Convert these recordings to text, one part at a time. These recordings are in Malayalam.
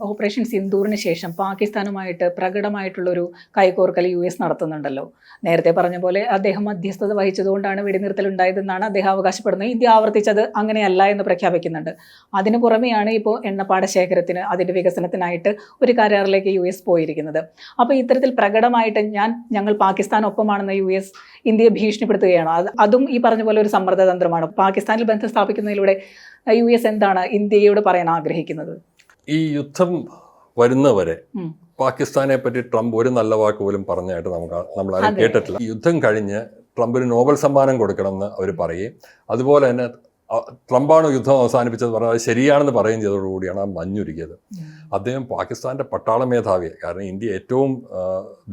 ഓപ്പറേഷൻ സിന്ദൂറിന് ശേഷം പാകിസ്ഥാനുമായിട്ട് പ്രകടമായിട്ടുള്ളൊരു കൈകോർക്കൽ US നടത്തുന്നുണ്ടല്ലോ. നേരത്തെ പറഞ്ഞ പോലെ അദ്ദേഹം മധ്യസ്ഥത വഹിച്ചതുകൊണ്ടാണ് വെടിനിർത്തൽ ഉണ്ടായതെന്നാണ് അദ്ദേഹം അവകാശപ്പെടുന്നത്. ഇന്ത്യ ആവർത്തിച്ചത് അങ്ങനെയല്ല എന്ന് പ്രഖ്യാപിക്കുന്നുണ്ട്. അതിനു പുറമെയാണ് ഇപ്പോൾ എണ്ണപ്പാട ശേഖരത്തിന് അതിൻ്റെ വികസനത്തിനായിട്ട് ഒരു കരാറിലേക്ക് US പോയിരിക്കുന്നത്. അപ്പോൾ ഇത്തരത്തിൽ പ്രകടമായിട്ട് ഞങ്ങൾ പാകിസ്ഥാനൊപ്പമാണെന്ന് US ഇന്ത്യയെ ഭീഷണിപ്പെടുത്തുകയാണോ? അതും ഈ പറഞ്ഞ പോലെ ഒരു സമ്മർദ്ദതന്ത്രമാണ്. പാകിസ്ഥാനിൽ ബന്ധം സ്ഥാപിക്കുന്നതിലൂടെ US എന്താണ് ഇന്ത്യയോട് പറയാൻ ആഗ്രഹിക്കുന്നത്? ഈ യുദ്ധം വരുന്നവരെ പാകിസ്ഥാനെ പറ്റി ട്രംപ് ഒരു നല്ല വാക്ക് പോലും പറഞ്ഞായിട്ട് നമ്മളാരും കേട്ടിട്ടില്ല. ഈ യുദ്ധം കഴിഞ്ഞ് ട്രംപിന് നോബൽ സമ്മാനം കൊടുക്കണമെന്ന് അവർ പറയുകയും അതുപോലെ തന്നെ ട്രംപാണ് യുദ്ധം അവസാനിപ്പിച്ചത് പറഞ്ഞാൽ അത് ശരിയാണെന്ന് പറയുകയും ചെയ്തതോടുകൂടിയാണ് ആ മഞ്ഞുരുക്കിയത്. അദ്ദേഹം പാകിസ്ഥാൻ്റെ പട്ടാള മേധാവിയെ, കാരണം ഇന്ത്യ ഏറ്റവും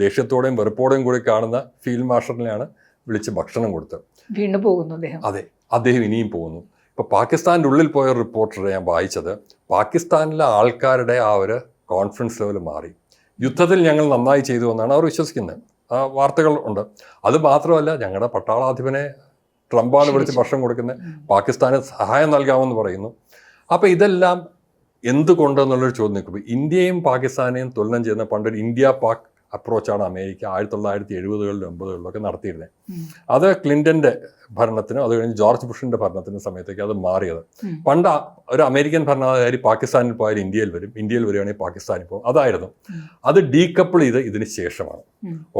ദേഷ്യത്തോടെയും വെറുപ്പോടെയും കൂടി കാണുന്ന ഫീൽഡ് മാർഷലിനെയാണ് വിളിച്ച് ഭക്ഷണം കൊടുത്തത്. വീണ്ടും പോകുന്നു അദ്ദേഹം. അതെ, അദ്ദേഹം ഇനിയും പോകുന്നു. ഇപ്പോൾ പാകിസ്ഥാൻ്റെ ഉള്ളിൽ പോയ റിപ്പോർട്ടറെ ഞാൻ വായിച്ചത്, പാകിസ്ഥാനിലെ ആൾക്കാരുടെ ആ ഒരു കോൺഫിഡൻസ് ലെവൽ മാറി. യുദ്ധത്തിൽ ഞങ്ങൾ നന്നായി ചെയ്തു എന്നാണ് അവർ വിശ്വസിക്കുന്നത്. ആ വാർത്തകൾ ഉണ്ട്. അത് മാത്രമല്ല, ഞങ്ങളുടെ പട്ടാളാധിപനെ ട്രംപാണ് വിളിച്ച് ഭക്ഷണം കൊടുക്കുന്നത്, പാകിസ്ഥാന് സഹായം നൽകാമെന്ന് പറയുന്നു. അപ്പോൾ ഇതെല്ലാം എന്തുകൊണ്ടെന്നുള്ളൊരു ചോദ്യം നിൽക്കുമ്പോൾ ഇന്ത്യയും പാകിസ്ഥാനെയും തുലനം ചെയ്യുന്ന പണ്ടൊരു ഇന്ത്യ പാക് അപ്രോച്ചാണ് അമേരിക്ക 1970-കളിലും 80-കളിലൊക്കെ നടത്തിയിരുന്നത്. അത് ക്ലിൻ്റൻ്റെ ഭരണത്തിനും അത് കഴിഞ്ഞ് ജോർജ് ബുഷിൻ്റെ ഭരണത്തിൻ്റെ സമയത്തേക്ക് അത് മാറിയത്. പണ്ട് ഒരു അമേരിക്കൻ ഭരണാധികാരി പാകിസ്ഥാനിൽ പോയാൽ ഇന്ത്യയിൽ വരും, ഇന്ത്യയിൽ വരികയാണെങ്കിൽ പാകിസ്ഥാനിൽ പോകും, അതായിരുന്നു. അത് ഡീകപ്പിൾ ചെയ്ത് ഇതിന് ശേഷമാണ്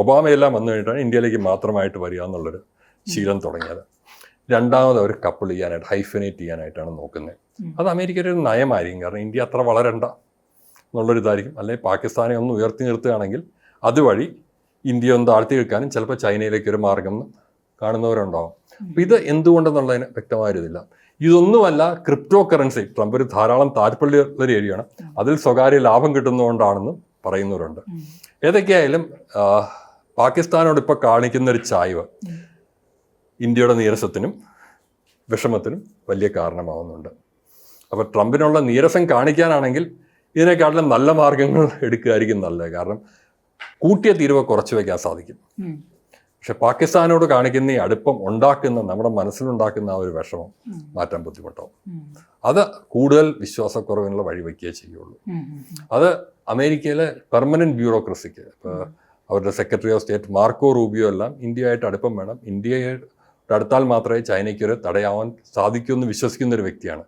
ഒബാമയെല്ലാം വന്നു കഴിഞ്ഞിട്ടാണ് ഇന്ത്യയിലേക്ക് മാത്രമായിട്ട് വരിക എന്നുള്ളൊരു ശീലം തുടങ്ങിയത്. രണ്ടാമത് അവർ കപ്പിൾ ചെയ്യാനായിട്ട്, ഹൈഫനേറ്റ് ചെയ്യാനായിട്ടാണ് നോക്കുന്നത്. അത് അമേരിക്കയുടെ ഒരു നയമായിരിക്കും. കാരണം ഇന്ത്യ അത്ര വളരണ്ട എന്നുള്ളൊരിതായിരിക്കും. അല്ലെങ്കിൽ പാകിസ്ഥാനെ ഒന്ന് ഉയർത്തി നിർത്തുകയാണെങ്കിൽ അതുവഴി ഇന്ത്യ ഒന്ന് താഴ്ത്തി വെക്കാനും ചിലപ്പോൾ ചൈനയിലേക്ക് ഒരു മാർഗം കാണുന്നവരുണ്ടാവും. അപ്പം ഇത് എന്തുകൊണ്ടെന്നുള്ളതിന് വ്യക്തമായിരുന്നില്ല. ഇതൊന്നുമല്ല ക്രിപ്റ്റോ കറൻസി, ട്രംപ് ഒരു ധാരാളം താല്പര്യമുള്ളൊരു ഏരിയയാണ്, അതിൽ സ്വകാര്യ ലാഭം കിട്ടുന്നതുകൊണ്ടാണെന്നും പറയുന്നവരുണ്ട്. ഏതൊക്കെയായാലും പാകിസ്ഥാനോട് ഇപ്പോൾ കാണിക്കുന്നൊരു ചായ്വ് ഇന്ത്യയുടെ നീരസത്തിനും വിഷമത്തിനും വലിയ കാരണമാവുന്നുണ്ട്. അപ്പോൾ ട്രംപിനുള്ള നീരസം കാണിക്കാനാണെങ്കിൽ ഇതിനെക്കാട്ടിലും നല്ല മാർഗങ്ങൾ എടുക്കുകയായിരിക്കും നല്ലത്. കാരണം കൂട്ടിയ തീരുവ കുറച്ച് വയ്ക്കാൻ സാധിക്കും. പക്ഷെ പാകിസ്ഥാനോട് കാണിക്കുന്ന ഈ അടുപ്പം ഉണ്ടാക്കുന്ന, നമ്മുടെ മനസ്സിലുണ്ടാക്കുന്ന ആ ഒരു വിഷമം മാറ്റാൻ ബുദ്ധിമുട്ടാവും. അത് കൂടുതൽ വിശ്വാസക്കുറവിനുള്ള വഴിവെക്കുകയേ ചെയ്യുള്ളൂ. അത് അമേരിക്കയിലെ പെർമനന്റ് ബ്യൂറോക്രസിക്ക്, ഇപ്പോൾ അവരുടെ secretary of state Marco Rubio എല്ലാം ഇന്ത്യയായിട്ട് അടുപ്പം വേണം, ഇന്ത്യയുടെ അടുത്താൽ മാത്രമേ ചൈനയ്ക്കൊരു തടയാവാൻ സാധിക്കൂ എന്ന് വിശ്വസിക്കുന്ന ഒരു വ്യക്തിയാണ്.